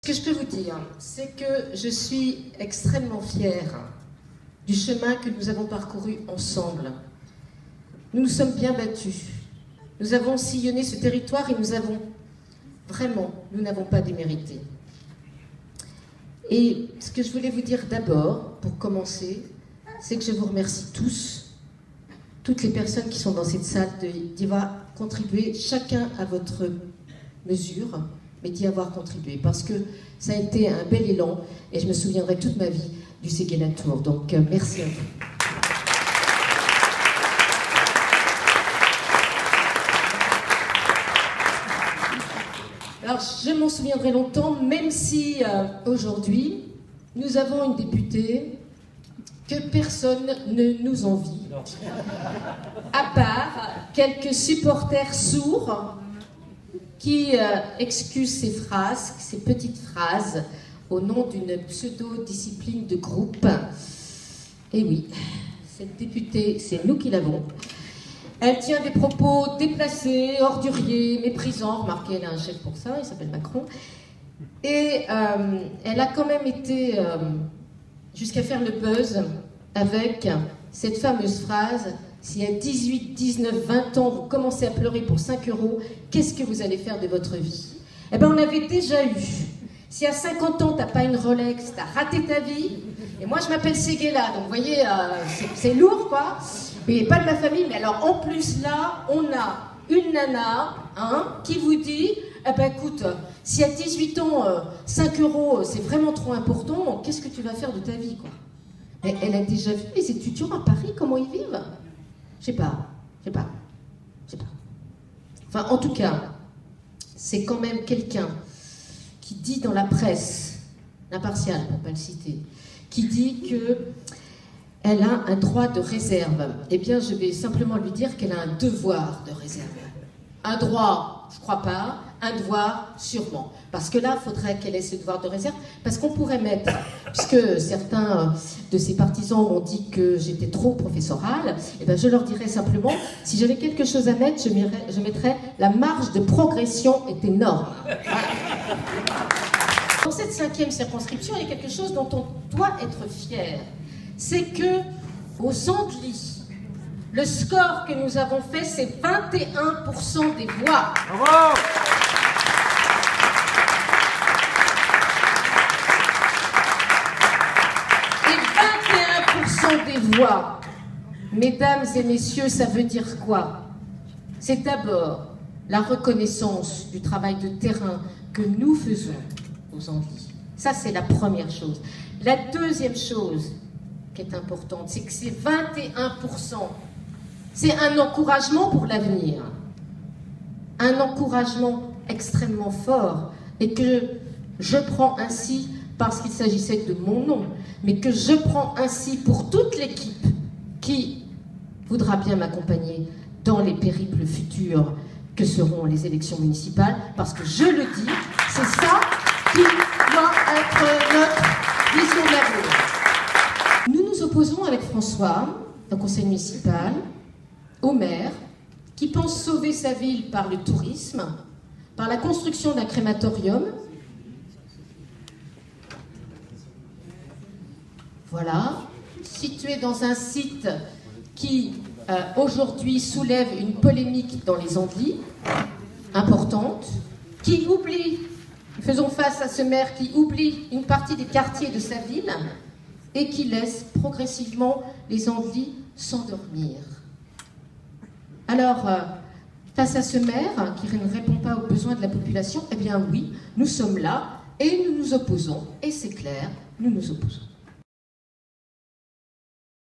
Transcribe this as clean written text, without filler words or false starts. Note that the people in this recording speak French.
Ce que je peux vous dire, c'est que je suis extrêmement fière du chemin que nous avons parcouru ensemble. Nous nous sommes bien battus. Nous avons sillonné ce territoire et nous n'avons pas démérité. Et ce que je voulais vous dire d'abord, pour commencer, c'est que je vous remercie tous, toutes les personnes qui sont dans cette salle, d'y avoir contribué, chacun à votre mesure, mais d'y avoir contribué, parce que ça a été un bel élan, et je me souviendrai toute ma vie du Séguéla-Tour. Donc, merci à vous. Alors, je m'en souviendrai longtemps, même si aujourd'hui, nous avons une députée que personne ne nous envie, à part quelques supporters sourds qui excusent ces petites phrases au nom d'une pseudo-discipline de groupe. Et oui, cette députée, c'est nous qui l'avons. Elle tient des propos déplacés, orduriers, méprisants. Remarquez, elle a un chef pour ça, il s'appelle Macron. Et elle a quand même été jusqu'à faire le buzz avec cette fameuse phrase: si à 18, 19, 20 ans, vous commencez à pleurer pour 5 €, qu'est-ce que vous allez faire de votre vie? Eh bien, on avait déjà eu. Si à 50 ans, tu n'as pas une Rolex, tu as raté ta vie. Et moi, je m'appelle Séguéla, donc vous voyez, c'est lourd, quoi. Mais pas de ma famille, mais alors en plus, là, on a une nana qui vous dit, eh ben écoute, si à 18 ans, 5 €, c'est vraiment trop important, qu'est-ce que tu vas faire de ta vie, quoi? Mais elle a déjà vu les étudiants à Paris, comment ils vivent? Je sais pas. Enfin, en tout cas, c'est quand même quelqu'un qui dit dans la presse, l'Impartial, pour ne pas le citer, qui dit qu'elle a un droit de réserve. Eh bien, je vais simplement lui dire qu'elle a un devoir de réserve. Un droit, je ne crois pas. Un devoir, sûrement. Parce que là, il faudrait qu'elle ait ce devoir de réserve. Parce qu'on pourrait mettre, puisque certains de ses partisans ont dit que j'étais trop professorale, eh bien, je leur dirais simplement, si j'avais quelque chose à mettre, je mettrais la marge de progression est énorme. Dans cette 5e circonscription, il y a quelque chose dont on doit être fier. C'est que, aux Andelys, le score que nous avons fait, c'est 21% des voix. Bravo! Et 21% des voix, mesdames et messieurs, ça veut dire quoi? C'est d'abord la reconnaissance du travail de terrain que nous faisons aux Andelys. Ça, c'est la première chose. La deuxième chose qui est importante, c'est que ces 21%, c'est un encouragement pour l'avenir. Un encouragement extrêmement fort, et que je prends ainsi, parce qu'il s'agissait de mon nom, mais que je prends ainsi pour toute l'équipe qui voudra bien m'accompagner dans les périples futurs que seront les élections municipales, parce que je le dis, c'est ça qui doit être notre vision de l'avenir. Nous nous opposons avec François, au conseil municipal, au maire, qui pense sauver sa ville par le tourisme, par la construction d'un crématorium. Voilà, situé dans un site qui, aujourd'hui, soulève une polémique dans les Andelys, importante, qui oublie, faisons face à ce maire qui oublie une partie des quartiers de sa ville et qui laisse progressivement les Andelys s'endormir. Alors, face à ce maire qui ne répond pas aux besoins de la population, eh bien oui, nous sommes là et nous nous opposons. Et c'est clair, nous nous opposons.